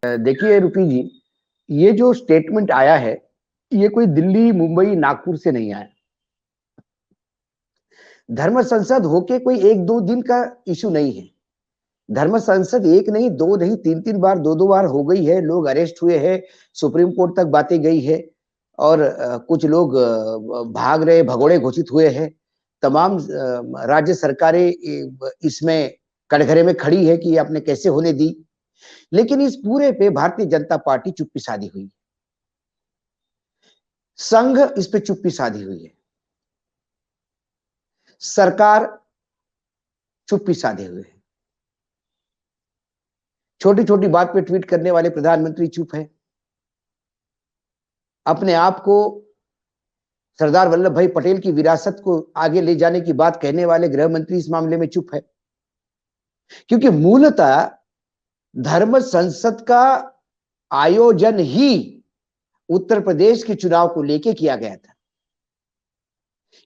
देखिए रुपी जी, ये जो स्टेटमेंट आया है, ये कोई दिल्ली, मुंबई, नागपुर से नहीं आया। धर्म संसद होके कोई एक दो दिन का इशू नहीं है। धर्म संसद एक नहीं, दो नहीं, तीन तीन बार, दो दो बार हो गई है। लोग अरेस्ट हुए हैं, सुप्रीम कोर्ट तक बातें गई है और कुछ लोग भाग रहे, भगोड़े घोषित हुए हैं। तमाम राज्य सरकारें इसमें कटघरे में खड़ी है कि आपने कैसे होने दी। लेकिन इस पूरे पे भारतीय जनता पार्टी चुप्पी साधी हुई है, संघ इस पे चुप्पी साधी हुई है, सरकार चुप्पी साधे हुए है। छोटी छोटी बात पे ट्वीट करने वाले प्रधानमंत्री चुप है। अपने आप को सरदार वल्लभ भाई पटेल की विरासत को आगे ले जाने की बात कहने वाले गृह मंत्री इस मामले में चुप है, क्योंकि मूलतः धर्म संसद का आयोजन ही उत्तर प्रदेश के चुनाव को लेकर किया गया था।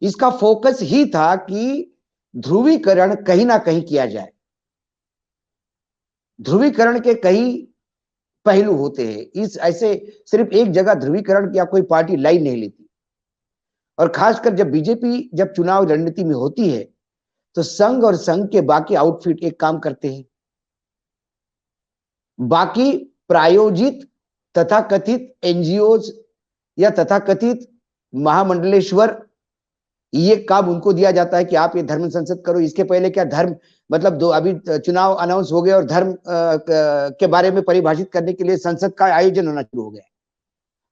इसका फोकस ही था कि ध्रुवीकरण कहीं ना कहीं किया जाए। ध्रुवीकरण के कई पहलू होते हैं, इस ऐसे सिर्फ एक जगह ध्रुवीकरण की कोई पार्टी लाइन नहीं लेती। और खासकर जब बीजेपी जब चुनाव रणनीति में होती है तो संघ और संघ के बाकी आउटफिट एक काम करते हैं। बाकी प्रायोजित तथाकथित एनजीओज या तथाकथित महामंडलेश्वर, ये काम उनको दिया जाता है कि आप ये धर्म संसद करो। इसके पहले क्या धर्म मतलब दो अभी चुनाव अनाउंस हो गए और धर्म के बारे में परिभाषित करने के लिए संसद का आयोजन होना शुरू हो गया।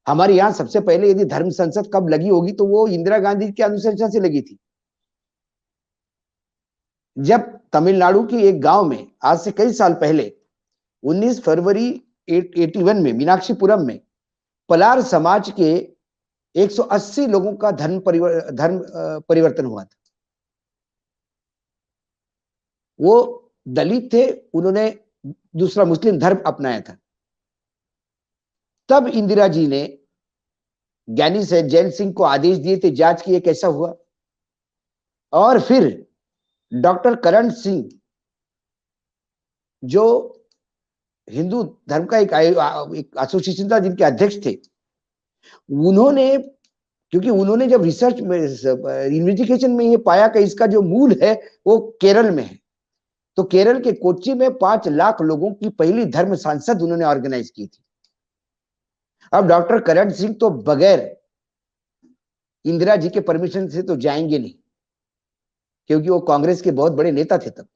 हमारे यहाँ सबसे पहले यदि धर्म संसद कब लगी होगी तो वो इंदिरा गांधी के अनुशंसा से लगी थी, जब तमिलनाडु के एक गांव में आज से कई साल पहले 19 फरवरी 81 में मीनाक्षीपुरम में पलार समाज के 180 लोगों का धर्म परिवर्तन हुआ था। वो दलित थे, उन्होंने दूसरा मुस्लिम धर्म अपनाया था। तब इंदिरा जी ने ज्ञानी से जैन सिंह को आदेश दिए थे जांच की कैसा हुआ। और फिर डॉक्टर करण सिंह जो हिंदू धर्म का एक एसोसिएशन था जिनके अध्यक्ष थे, उन्होंने क्योंकि उन्होंने जब रिसर्च में इन्वेस्टिगेशन में ये पाया कि इसका जो मूल है वो केरल में है, तो केरल के कोच्चि में 5 लाख लोगों की पहली धर्म संसद उन्होंने ऑर्गेनाइज की थी। अब डॉक्टर करण सिंह तो बगैर इंदिरा जी के परमिशन से तो जाएंगे नहीं, क्योंकि वो कांग्रेस के बहुत बड़े नेता थे तब।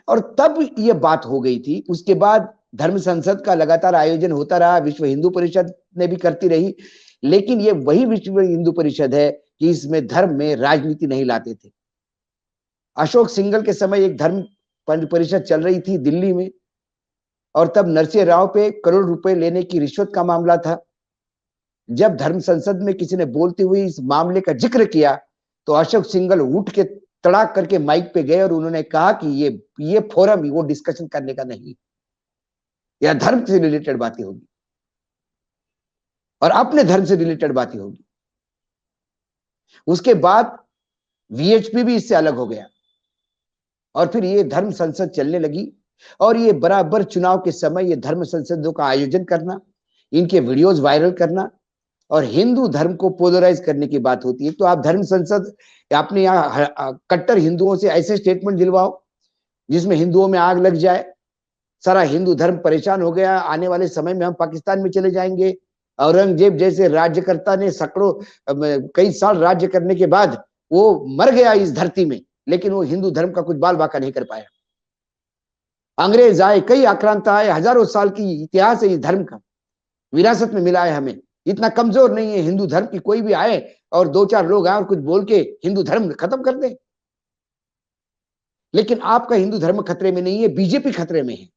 और तब ये बात हो गई थी। उसके बाद धर्म संसद का लगातार आयोजन होता रहा, विश्व हिंदू परिषद ने भी करती रही, लेकिन ये वही विश्व हिंदू परिषद है कि इसमें धर्म में राजनीति नहीं लाते थे। अशोक सिंघल के समय एक धर्म परिषद चल रही थी दिल्ली में, और तब नरसिंह राव पे करोड़ रुपए लेने की रिश्वत का मामला था। जब धर्म संसद में किसी ने बोलते हुए इस मामले का जिक्र किया तो अशोक सिंघल उठ के तड़ाक करके माइक पे गए और उन्होंने कहा कि ये फोरम वो डिस्कशन करने का नहीं, या धर्म से रिलेटेड बातें होगी और अपने धर्म से रिलेटेड बातें होगी। उसके बाद वीएचपी भी इससे अलग हो गया और फिर ये धर्म संसद चलने लगी। और ये बराबर चुनाव के समय ये धर्म संसदों का आयोजन करना, इनके वीडियोस वायरल करना और हिंदू धर्म को पोलराइज करने की बात होती है। तो आप धर्म संसद अपने यहाँ कट्टर हिंदुओं से ऐसे स्टेटमेंट दिलवाओ जिसमें हिंदुओं में आग लग जाए, सारा हिंदू धर्म परेशान हो गया, आने वाले समय में हम पाकिस्तान में चले जाएंगे। औरंगजेब जैसे राज्यकर्ता ने कई साल राज्य करने के बाद वो मर गया इस धरती में, लेकिन वो हिंदू धर्म का कुछ बाल बाका नहीं कर पाया। अंग्रेज आए, कई आक्रांता आए, हजारों साल की इतिहास है इस धर्म का, विरासत में मिला है हमें। इतना कमजोर नहीं है हिंदू धर्म की कोई भी आए और 2-4 लोग आए और कुछ बोल के हिंदू धर्म खत्म कर दे। लेकिन आपका हिंदू धर्म खतरे में नहीं है, बीजेपी खतरे में है।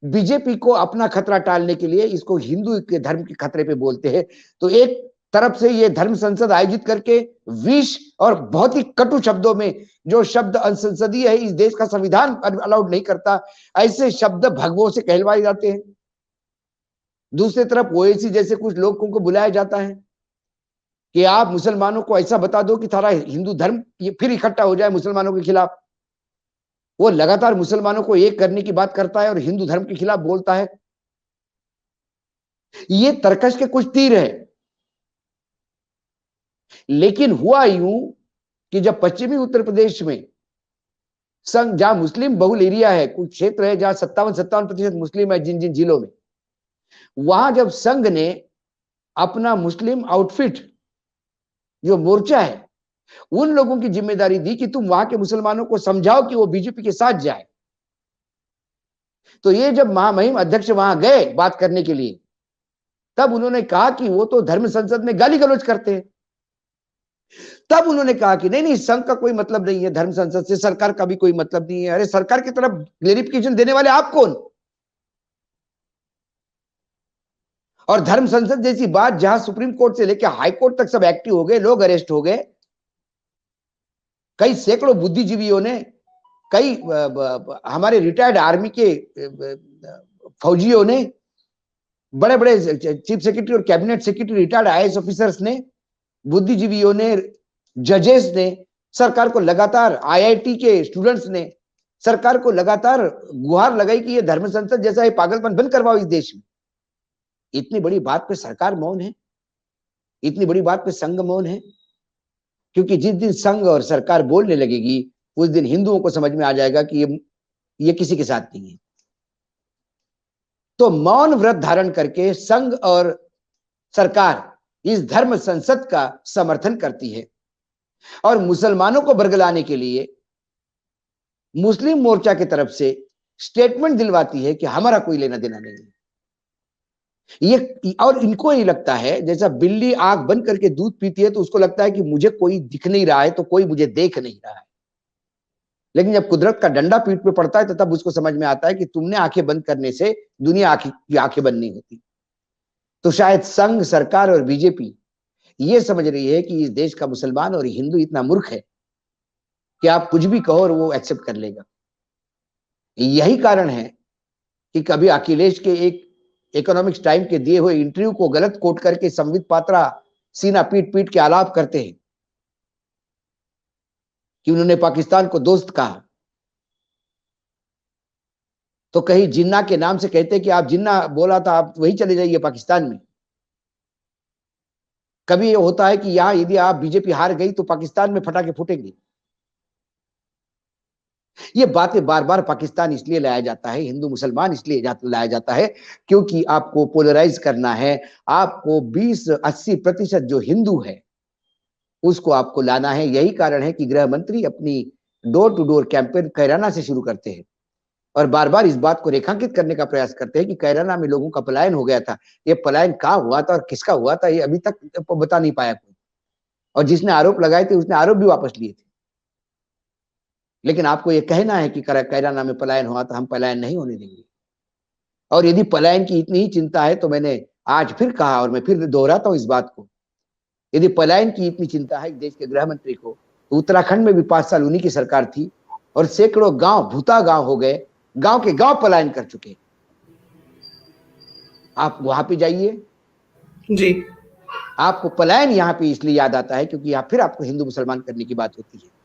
बीजेपी को अपना खतरा टालने के लिए इसको हिंदू के धर्म के खतरे पे बोलते हैं। तो एक तरफ से ये धर्म संसद आयोजित करके विष और बहुत ही कटु शब्दों में, जो शब्द असंसदीय है, इस देश का संविधान अलाउड नहीं करता, ऐसे शब्द भगवों से कहलवाए जाते हैं। दूसरी तरफ ओएसी जैसे कुछ लोगों को बुलाया जाता है कि आप मुसलमानों को ऐसा बता दो कि सारा हिंदू धर्म ये फिर इकट्ठा हो जाए मुसलमानों के खिलाफ। वो लगातार मुसलमानों को एक करने की बात करता है और हिंदू धर्म के खिलाफ बोलता है। ये तर्कश के कुछ तीर हैं। लेकिन हुआ यूं कि जब पश्चिमी उत्तर प्रदेश में संघ, जहां मुस्लिम बहुल एरिया है, कुछ क्षेत्र है जहां 57-57% मुस्लिम है, जिन जिन जिलों में, वहां जब संघ ने अपना मुस्लिम आउटफिट, जो मोर्चा है, उन लोगों की जिम्मेदारी दी कि तुम वहां के मुसलमानों को समझाओ कि वो बीजेपी के साथ जाए, तो ये जब महामहिम अध्यक्ष वहां गए बात करने के लिए, तब उन्होंने कहा कि वो तो धर्म संसद में गाली गलौज करते हैं। तब उन्होंने कहा कि नहीं नहीं, संघ का कोई मतलब नहीं है धर्म संसद से, सरकार का भी कोई मतलब नहीं है। अरे सरकार की तरफ क्लेरिफिकेशन देने वाले आप कौन? और धर्म संसद जैसी बात, जहां सुप्रीम कोर्ट से लेकर हाई कोर्ट तक सब एक्टिव हो गए, लोग अरेस्ट हो गए, कई सैकड़ों बुद्धिजीवियों ने, कई हमारे रिटायर्ड आर्मी के फौजियों ने, बड़े बड़े चीफ सेक्रेटरी और cabinet secretary, retired IAS officers ने, बुद्धिजीवियों ने, जजेस ने सरकार को लगातार, आईआईटी के स्टूडेंट्स ने सरकार को लगातार गुहार लगाई कि ये धर्म संसद जैसा है पागलपन बंद करवाओ इस देश में। इतनी बड़ी बात पे सरकार मौन है, इतनी बड़ी बात पे संघ मौन है, क्योंकि जिस दिन संघ और सरकार बोलने लगेगी, उस दिन हिंदुओं को समझ में आ जाएगा कि ये किसी के साथ नहीं है। तो मौन व्रत धारण करके संघ और सरकार इस धर्म संसद का समर्थन करती है और मुसलमानों को बरगलाने के लिए मुस्लिम मोर्चा की तरफ से स्टेटमेंट दिलवाती है कि हमारा कोई लेना देना नहीं है। ये, और इनको ही लगता है जैसा बिल्ली आंख बंद करके दूध पीती है तो उसको लगता है कि मुझे कोई दिख नहीं रहा है तो कोई मुझे देख नहीं रहा है, लेकिन जब कुदरत का डंडा पीठ पे पड़ता है तो तब उसको समझ में आता है कि तुमने आंखें बंद करने से दुनिया की आंखें बंद नहीं होती। तो शायद संघ, सरकार और बीजेपी ये समझ रही है कि इस देश का मुसलमान और हिंदू इतना मूर्ख है कि आप कुछ भी कहो और वो एक्सेप्ट कर लेगा। यही कारण है कि कभी अखिलेश के एक इकोनॉमिक्स टाइम के दिए हुए इंटरव्यू को गलत कोट करके संबित पात्रा सीना पीट पीट के आलाप करते हैं कि उन्होंने पाकिस्तान को दोस्त कहा, तो कहीं जिन्ना के नाम से कहते कि आप जिन्ना बोला था, आप वही चले जाइए पाकिस्तान में। कभी ये होता है कि यहां यदि आप बीजेपी हार गई तो पाकिस्तान में फटाके फूटेंगे। ये बातें बार बार पाकिस्तान इसलिए लाया जाता है, हिंदू मुसलमान इसलिए लाया जाता है क्योंकि आपको पोलराइज करना है, आपको 20-80% जो हिंदू है उसको आपको लाना है। यही कारण है कि गृह मंत्री अपनी door to door campaign Kairana से शुरू करते हैं और बार बार इस बात को रेखांकित करने का प्रयास करते हैं कि कैराना में लोगों का पलायन हो गया था। ये पलायन कहाँ हुआ था और किसका हुआ था ये अभी तक बता नहीं पाया कोई, और जिसने आरोप लगाए थे उसने आरोप भी वापस लिए थे। लेकिन आपको ये कहना है कि कैराना में पलायन हुआ था, हम पलायन नहीं होने देंगे। और यदि पलायन की इतनी ही चिंता है तो मैंने आज फिर कहा और मैं फिर दोहराता हूं इस बात को, यदि पलायन की इतनी चिंता है देश के गृह मंत्री को, तो उत्तराखंड में भी 5 साल उन्हीं की सरकार थी और सैकड़ों गांव भूता गांव हो गए, गांव के गांव पलायन कर चुके। आप वहां पे जाइए जी, आपको पलायन यहां पे इसलिए याद आता है क्योंकि यहां फिर आपको हिंदू मुसलमान करने की बात होती है।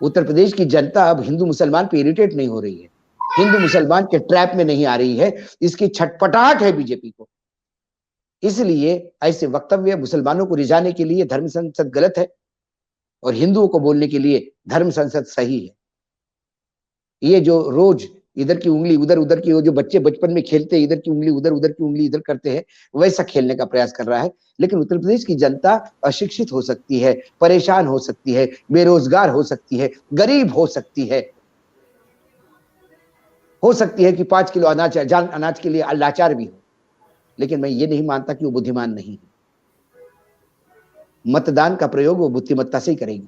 उत्तर प्रदेश की जनता अब हिंदू मुसलमान पे इरिटेट नहीं हो रही है, हिंदू मुसलमान के ट्रैप में नहीं आ रही है, इसकी छटपटाहट है बीजेपी को। इसलिए ऐसे वक्तव्य मुसलमानों को रिझाने के लिए धर्म संसद गलत है और हिंदुओं को बोलने के लिए धर्म संसद सही है। ये जो रोज इधर की उंगली उधर, उधर की, वो जो बच्चे बचपन में खेलते हैं इधर की उंगली उधर, उधर की उंगली इधर करते हैं, वैसा खेलने का प्रयास कर रहा है। लेकिन उत्तर प्रदेश की जनता अशिक्षित हो सकती है, परेशान हो सकती है, बेरोजगार हो सकती है, गरीब हो सकती है कि 5 किलो अनाज के लिए लाचार भी हो, लेकिन मैं ये नहीं मानता कि वो बुद्धिमान नहीं है। मतदान का प्रयोग वो बुद्धिमत्ता से ही करेगी।